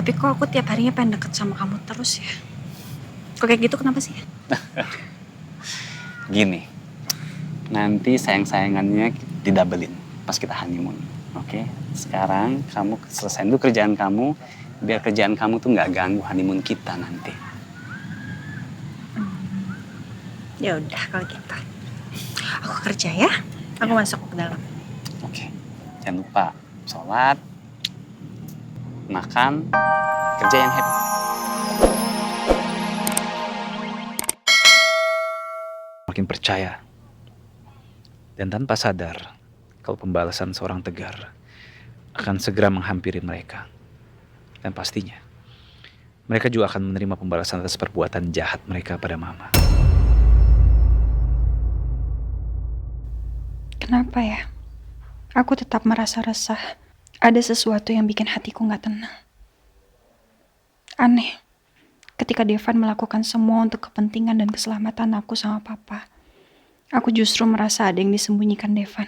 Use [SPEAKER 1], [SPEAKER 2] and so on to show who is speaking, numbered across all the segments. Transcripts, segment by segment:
[SPEAKER 1] Tapi kok aku tiap harinya pengen deket sama kamu terus ya? Kok kayak gitu kenapa sih?
[SPEAKER 2] Gini, nanti sayang-sayangannya didabelin pas kita honeymoon. Oke? Sekarang kamu selesain dulu kerjaan kamu, biar kerjaan kamu tuh nggak ganggu honeymoon kita nanti.
[SPEAKER 1] Ya udah kalau gitu. Aku kerja ya. Aku masuk ke dalam.
[SPEAKER 2] Oke. Jangan lupa sholat, makan, kerja yang happy. Makin percaya. Dan tanpa sadar, kalau pembalasan seorang Tegar akan segera menghampiri mereka. Dan pastinya, mereka juga akan menerima pembalasan atas perbuatan jahat mereka pada Mama.
[SPEAKER 1] Kenapa ya? Aku tetap merasa resah. Ada sesuatu yang bikin hatiku gak tenang. Aneh. Ketika Devan melakukan semua untuk kepentingan dan keselamatan aku sama Papa, aku justru merasa ada yang disembunyikan Devan.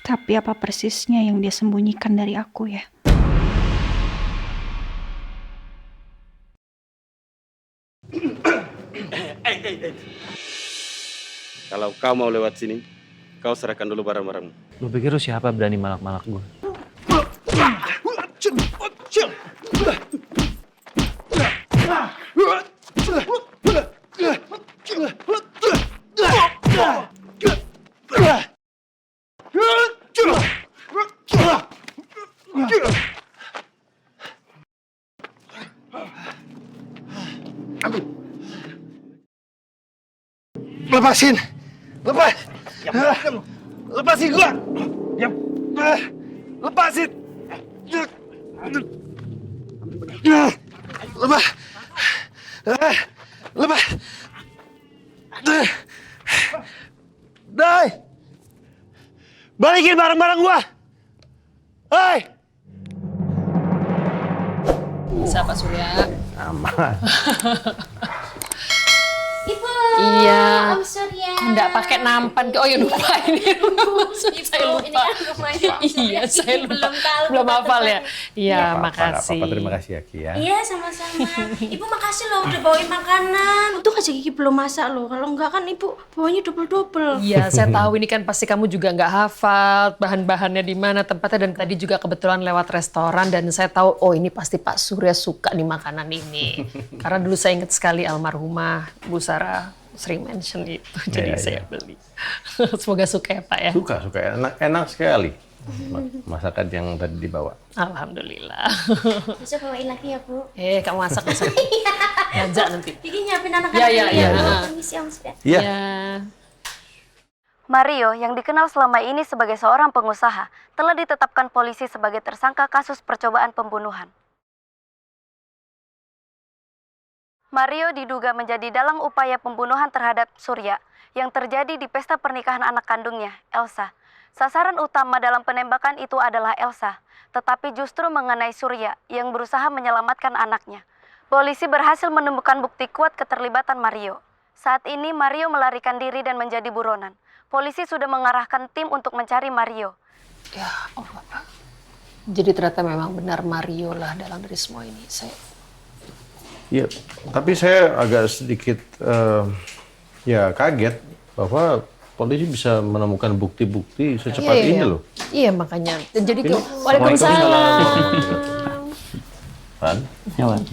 [SPEAKER 1] Tapi apa persisnya yang dia sembunyikan dari aku ya?
[SPEAKER 3] Kalau kau mau lewat sini, kau serahkan dulu barang-barangmu.
[SPEAKER 4] Lu pikir lu siapa berani malak-malak gue?
[SPEAKER 5] Lepasin! Lepas! Lepasin gua! Lepasin! Lepas! Lepas! Dai! Balikin barang-barang gua! Hei!
[SPEAKER 6] Bisa Pak Surya.
[SPEAKER 5] Aman.
[SPEAKER 7] Ibu.
[SPEAKER 6] Iya.
[SPEAKER 7] Om Surya.
[SPEAKER 6] Kok nggak pakai nampan? Oh ya lupa ini. Saya lupa.
[SPEAKER 7] Ini kan rumahnya Om Surya.
[SPEAKER 6] Iya, saya lupa.
[SPEAKER 7] Belum tahu.
[SPEAKER 6] Belum hafal ya. Iya,
[SPEAKER 5] Nggak
[SPEAKER 6] makasih.
[SPEAKER 5] apa-apa, terima kasih ya Ki ya.
[SPEAKER 7] Iya, sama-sama. Ibu makasih loh udah bawain makanan. Untung aja Kiki belum masak loh. Kalau enggak kan Ibu bawanya double-double.
[SPEAKER 6] Iya, saya tahu ini kan pasti kamu juga nggak hafal bahan-bahannya di mana tempatnya, dan tadi juga kebetulan lewat restoran dan saya tahu oh ini pasti Pak Surya suka nih makanan ini. Karena dulu saya ingat sekali almarhumah Bu Sarah sering mention itu, jadi saya beli. Semoga suka ya Pak ya.
[SPEAKER 5] Suka, enak sekali. Masakan yang tadi dibawa.
[SPEAKER 6] Alhamdulillah.
[SPEAKER 7] Bisa bawain lagi ya Bu.
[SPEAKER 6] Kamu masak. Ngajak nanti.
[SPEAKER 7] Kiki nyiapin anak-anak
[SPEAKER 6] Iya.
[SPEAKER 7] Permisi Om Surya.
[SPEAKER 5] Iya.
[SPEAKER 8] Mario, yang dikenal selama ini sebagai seorang pengusaha, telah ditetapkan polisi sebagai tersangka kasus percobaan pembunuhan. Mario diduga menjadi dalang upaya pembunuhan terhadap Surya yang terjadi di pesta pernikahan anak kandungnya, Elsa. Sasaran utama dalam penembakan itu adalah Elsa, tetapi justru mengenai Surya yang berusaha menyelamatkan anaknya. Polisi berhasil menemukan bukti kuat keterlibatan Mario. Saat ini Mario melarikan diri dan menjadi buronan. Polisi sudah mengarahkan tim untuk mencari Mario.
[SPEAKER 6] Ya Allah Pak. Jadi ternyata memang benar Mario lah dalang dari semua ini.
[SPEAKER 5] Iya, tapi saya agak sedikit kaget bahwa polisi bisa menemukan bukti-bukti secepat ini loh.
[SPEAKER 6] Iya makanya. Dan jadi Waalaikumsalam.
[SPEAKER 5] Wan?
[SPEAKER 2] Ya, Wan.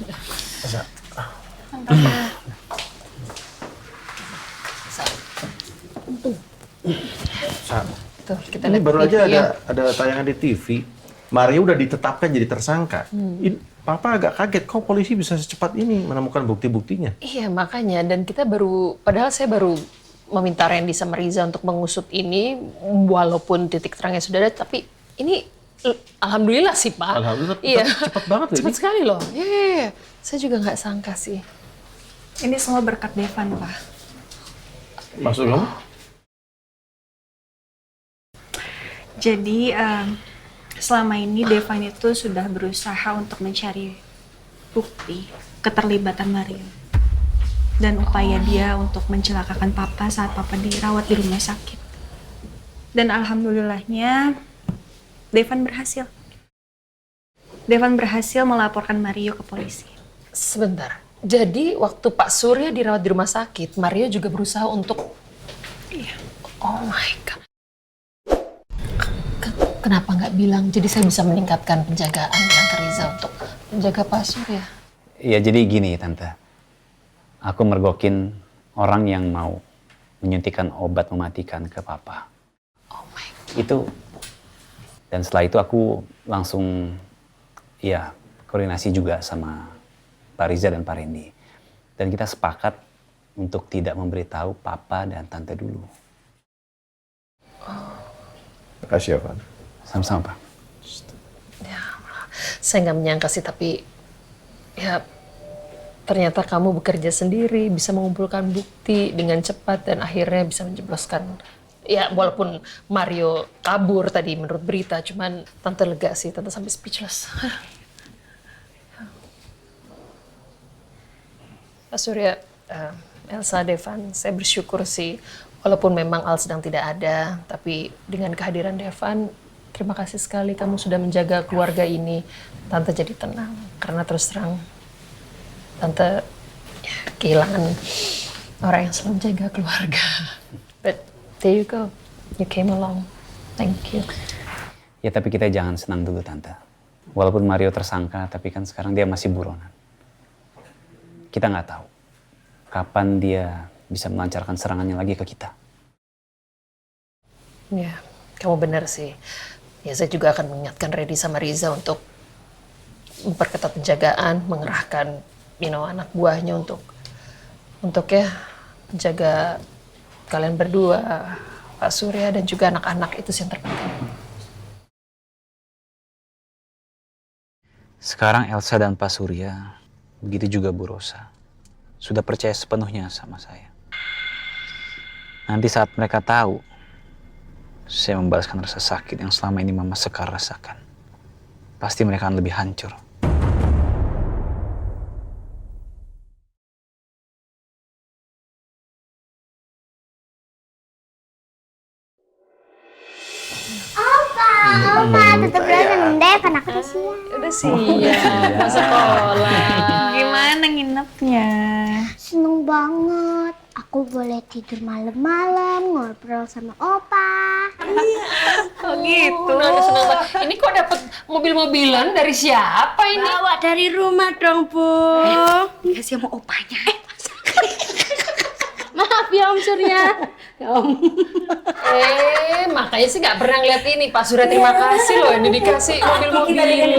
[SPEAKER 6] Tuh, kita
[SPEAKER 5] Ini
[SPEAKER 6] lihat
[SPEAKER 5] baru
[SPEAKER 6] TV
[SPEAKER 5] aja
[SPEAKER 6] ya.
[SPEAKER 5] ada tayangan di TV. Mario udah ditetapkan jadi tersangka. Papa agak kaget, kok polisi bisa secepat ini menemukan bukti-buktinya?
[SPEAKER 6] Iya makanya, dan kita padahal saya baru meminta Randy sama Riza untuk mengusut ini, walaupun titik terangnya sudah ada, tapi ini alhamdulillah sih Pak.
[SPEAKER 5] Alhamdulillah,
[SPEAKER 6] iya.
[SPEAKER 5] cepat banget loh
[SPEAKER 6] Cepat
[SPEAKER 5] ini.
[SPEAKER 6] sekali loh. Iya. Saya juga nggak sangka sih.
[SPEAKER 1] Ini semua berkat Devan, Pak.
[SPEAKER 5] Maksud kamu?
[SPEAKER 1] Jadi selama ini Devan itu sudah berusaha untuk mencari bukti keterlibatan Mario dan upaya dia untuk mencelakakan Papa saat Papa dirawat di rumah sakit. Dan alhamdulillahnya Devan berhasil. Devan berhasil melaporkan Mario ke polisi.
[SPEAKER 6] Sebentar. Jadi waktu Pak Surya dirawat di rumah sakit, Mario juga berusaha untuk...
[SPEAKER 1] Iya.
[SPEAKER 6] Oh my God. Kenapa nggak bilang? Jadi saya bisa meningkatkan penjagaan Tante Riza untuk menjaga Pak Surya.
[SPEAKER 2] Ya jadi gini Tante. Aku mergokin orang yang mau menyuntikkan obat mematikan ke Papa.
[SPEAKER 6] Oh my God.
[SPEAKER 2] Itu. Dan setelah itu aku langsung ya koordinasi juga sama Pak Riza dan Pak Randy. Dan kita sepakat untuk tidak memberitahu Papa dan Tante dulu.
[SPEAKER 5] Makasih ya, Van.
[SPEAKER 2] Sama-sama, Pak.
[SPEAKER 6] Ya, saya nggak menyangka sih, tapi ya ternyata kamu bekerja sendiri, bisa mengumpulkan bukti dengan cepat dan akhirnya bisa menjebloskan. Ya, walaupun Mario kabur tadi menurut berita, cuman Tante lega sih, Tante sampai speechless. Pak Surya, Elsa, Devan, saya bersyukur sih, walaupun memang Al sedang tidak ada, tapi dengan kehadiran Devan, terima kasih sekali kamu sudah menjaga keluarga ini. Tante jadi tenang, karena terus terang, Tante ya, kehilangan orang yang selalu menjaga keluarga. But there you go, you came along. Thank you.
[SPEAKER 2] Ya tapi kita jangan senang dulu Tante. Walaupun Mario tersangka, tapi kan sekarang dia masih buronan. Kita nggak tahu kapan dia bisa melancarkan serangannya lagi ke kita.
[SPEAKER 6] Ya, kamu benar sih. Ya, saya juga akan mengingatkan Reddy sama Riza untuk memperketat penjagaan, mengerahkan anak buahnya untuk ya menjaga kalian berdua, Pak Surya dan juga anak-anak, itu sih yang terpenting.
[SPEAKER 2] Sekarang Elsa dan Pak Surya, begitu juga Bu Rosa, sudah percaya sepenuhnya sama saya. Nanti saat mereka tahu, saya membalaskan rasa sakit yang selama ini Mama Sekar rasakan. Pasti mereka akan lebih hancur.
[SPEAKER 7] Opa, tetap belajar Devan, aku udah siap.
[SPEAKER 6] Udah siap, mau sekolah.
[SPEAKER 1] Gimana nginepnya?
[SPEAKER 7] Seneng banget. Aku boleh tidur malam-malam, ngobrol sama Opa.
[SPEAKER 1] Oh gitu.
[SPEAKER 6] Nah, senang banget. Ini kok dapat mobil-mobilan dari siapa ini?
[SPEAKER 7] Bawa dari rumah dong, Bu.
[SPEAKER 1] Dikasih sama opanya.
[SPEAKER 7] Maaf ya Om Surya. Ya Om.
[SPEAKER 6] Makanya sih nggak pernah ngeliat ini. Pak Surya terima kasih loh ini dikasih mobil-mobil.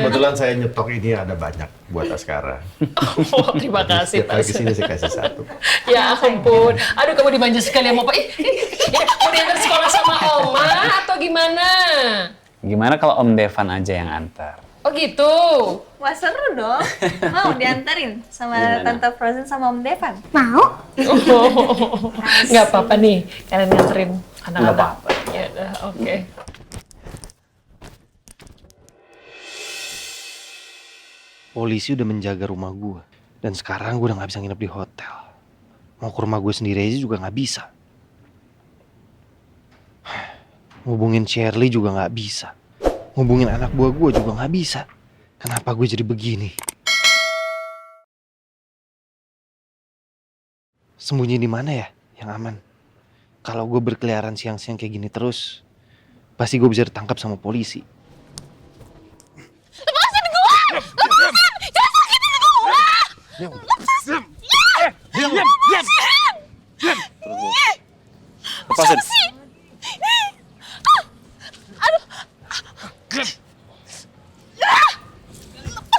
[SPEAKER 5] Kebetulan saya nyetok ini ada banyak buat Askara.
[SPEAKER 6] Oh, terima kasih
[SPEAKER 5] Setiap
[SPEAKER 6] Pak
[SPEAKER 5] kali kesini saya kasih satu.
[SPEAKER 6] Ya ampun. Aduh, kamu dimanja sekali sama Pak. Mau diantar sekolah sama Oma atau gimana?
[SPEAKER 2] Gimana kalau Om Devan aja yang antar?
[SPEAKER 6] Oh gitu.
[SPEAKER 1] Wah seru dong. Mau diantarin sama
[SPEAKER 2] Gimana?
[SPEAKER 1] Tante Frozen sama Om Devan?
[SPEAKER 7] Mau?
[SPEAKER 6] Nggak apa-apa nih. Kalian nganterin anak-anak.
[SPEAKER 2] Nggak apa-apa.
[SPEAKER 6] Ya udah, oke.
[SPEAKER 5] Polisi udah menjaga rumah gue. Dan sekarang gue udah gak bisa nginep di hotel. Mau ke rumah gue sendiri aja juga gak bisa. Ngubungin Shirley juga gak bisa. Ngubungin anak buah gue juga gak bisa. Kenapa gue jadi begini? Sembunyi di mana ya yang aman? Kalau gue berkeliaran siang-siang kayak gini terus, pasti gue bisa ditangkap sama polisi.
[SPEAKER 7] Lepasin gue! Lepasin! Jangan sakitin gue! Lepasin!
[SPEAKER 3] Lepasin.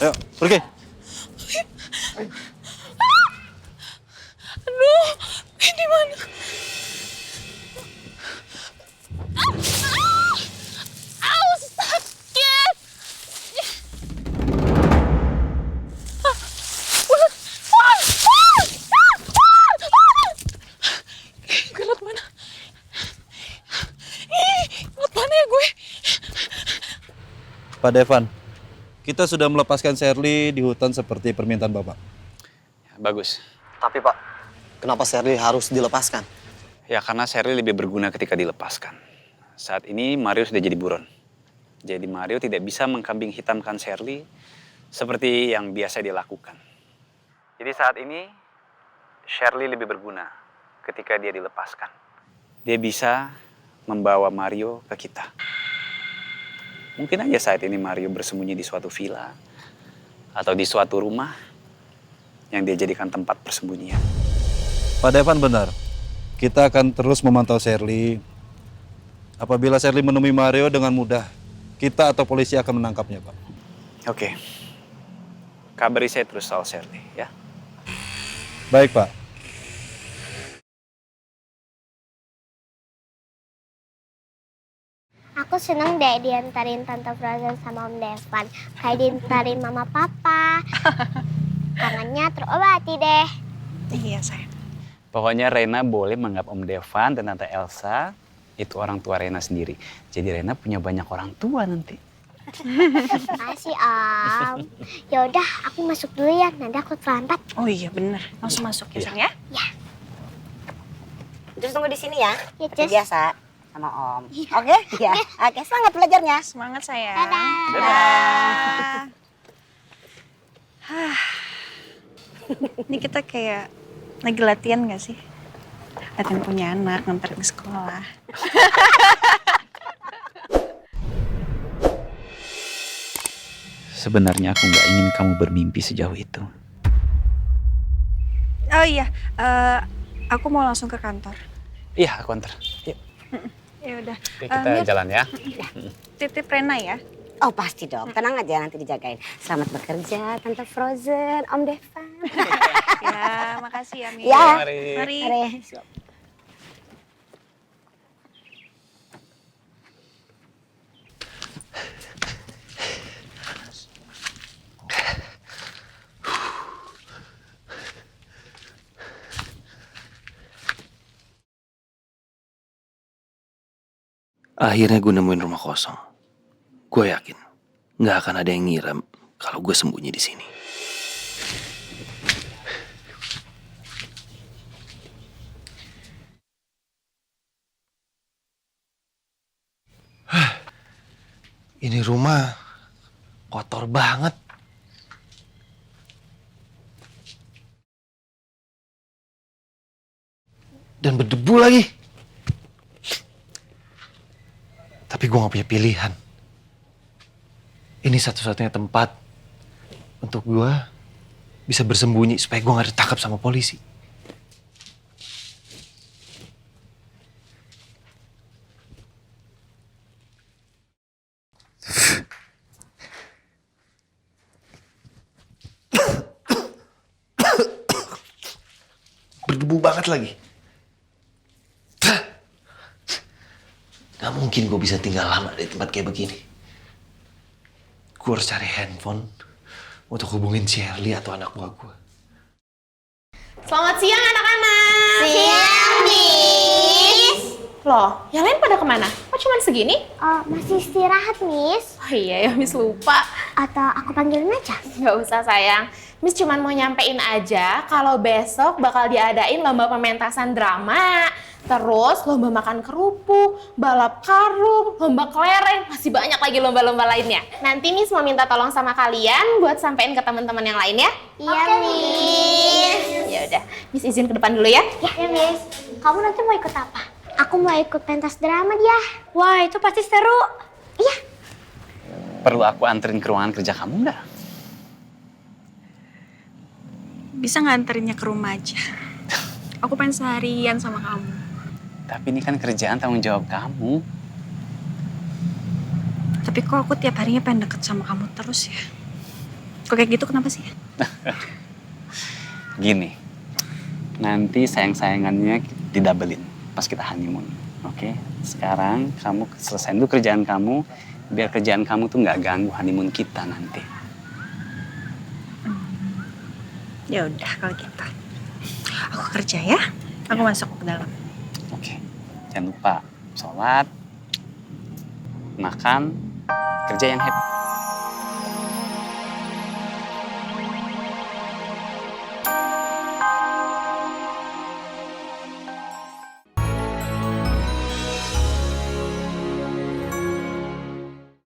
[SPEAKER 3] Ayo, pergi.
[SPEAKER 7] Aduh, ini mana? Sakit! Gelap mana? Gelap mana ya gue?
[SPEAKER 3] Pak Devan, kita sudah melepaskan Shirley di hutan seperti permintaan Bapak.
[SPEAKER 2] Bagus.
[SPEAKER 9] Tapi Pak, kenapa Shirley harus dilepaskan?
[SPEAKER 2] Ya karena Shirley lebih berguna ketika dilepaskan. Saat ini Mario sudah jadi buron. Jadi Mario tidak bisa mengkambing hitamkan Shirley seperti yang biasa dia lakukan. Jadi saat ini Shirley lebih berguna ketika dia dilepaskan. Dia bisa membawa Mario ke kita. Mungkin aja saat ini Mario bersembunyi di suatu villa atau di suatu rumah yang dia jadikan tempat persembunyian.
[SPEAKER 3] Pak Devan benar. Kita akan terus memantau Shirley. Apabila Shirley menemui Mario dengan mudah, kita atau polisi akan menangkapnya, Pak.
[SPEAKER 2] Oke. Kabari saya terus soal Shirley, ya.
[SPEAKER 3] Baik, Pak.
[SPEAKER 10] Aku seneng deh diantarin Tante Frozen sama Om Devan. Kayak diantarin Mama Papa. Kangennya terobati deh.
[SPEAKER 1] Iya, sayang.
[SPEAKER 2] Pokoknya Rena boleh menganggap Om Devan dan Tante Elsa itu orang tua Rena sendiri. Jadi Rena punya banyak orang tua nanti.
[SPEAKER 10] Makasih Om. Yaudah aku masuk dulu ya, nanti aku terlambat.
[SPEAKER 1] Oh iya bener, langsung masuk ya sayang ya.
[SPEAKER 10] Ya.
[SPEAKER 11] Terus tunggu di sini ya.
[SPEAKER 10] Ya,
[SPEAKER 11] Seperti
[SPEAKER 10] Cus.
[SPEAKER 11] biasa sama Om. Oke? Ya. Oke, semangat belajarnya.
[SPEAKER 1] Semangat sayang.
[SPEAKER 10] Dadah.
[SPEAKER 1] Dadah. Ini kita kayak lagi latihan gak sih? Latihan punya anak, nganterin ke sekolah.
[SPEAKER 2] Sebenarnya aku nggak ingin kamu bermimpi sejauh itu.
[SPEAKER 1] Oh iya, aku mau langsung ke kantor.
[SPEAKER 2] Iya, aku antar. Yuk.
[SPEAKER 1] Ya udah.
[SPEAKER 2] Oke, kita jalan ya.
[SPEAKER 1] Titip Rena ya.
[SPEAKER 11] Oh pasti dong, tenang aja nanti dijagain. Selamat bekerja Tante Frozen, Om Devan.
[SPEAKER 1] Ya, makasih ya Mia.
[SPEAKER 11] Ya.
[SPEAKER 1] Mari.
[SPEAKER 11] Mari.
[SPEAKER 5] Akhirnya gue nemuin rumah kosong. Gue yakin nggak akan ada yang ngira kalau gue sembunyi di sini. Ini rumah kotor banget. Dan berdebu lagi. Tapi gue gak punya pilihan. Ini satu-satunya tempat untuk gue bisa bersembunyi supaya gue gak ditangkap sama polisi. Berdebu banget lagi. Gak mungkin gue bisa tinggal lama di tempat kayak begini. Gue harus cari handphone untuk hubungin Shirley atau anak buah gue.
[SPEAKER 12] Selamat siang anak-anak.
[SPEAKER 10] Siang, Miss.
[SPEAKER 12] Loh, yang lain pada kemana? Kok cuma segini?
[SPEAKER 10] Oh, masih istirahat, Miss.
[SPEAKER 12] Oh iya ya, Miss lupa.
[SPEAKER 10] Atau aku panggilin aja?
[SPEAKER 12] Nggak usah sayang. Miss cuma mau nyampein aja kalau besok bakal diadain lomba pementasan drama. Terus lomba makan kerupuk, balap karung, lomba kelereng, masih banyak lagi lomba-lomba lainnya. Nanti Miss mau minta tolong sama kalian buat sampein ke teman-teman yang lain ya.
[SPEAKER 10] Iya, Miss.
[SPEAKER 12] Ya udah, Miss izin ke depan dulu ya.
[SPEAKER 10] Ya, Miss. Kamu nanti mau ikut apa? Aku mau ikut pentas drama dia. Wah, itu pasti seru. Iya.
[SPEAKER 2] Perlu aku anterin ke ruangan kerja kamu nggak?
[SPEAKER 1] Bisa nganterinnya ke rumah aja. Aku pengen seharian sama kamu.
[SPEAKER 2] Tapi ini kan kerjaan tanggung jawab kamu.
[SPEAKER 1] Tapi kok aku tiap harinya pengen deket sama kamu terus ya? Kok kayak gitu kenapa sih?
[SPEAKER 2] Gini, nanti sayang-sayangannya didabelin pas kita honeymoon. Oke? Sekarang kamu selesaiin dulu kerjaan kamu, biar kerjaan kamu tuh nggak ganggu honeymoon kita nanti.
[SPEAKER 1] Ya udah kalau gitu. Aku kerja ya. Aku masuk ke dalam.
[SPEAKER 2] Oke. Jangan lupa sholat, makan, kerja yang happy.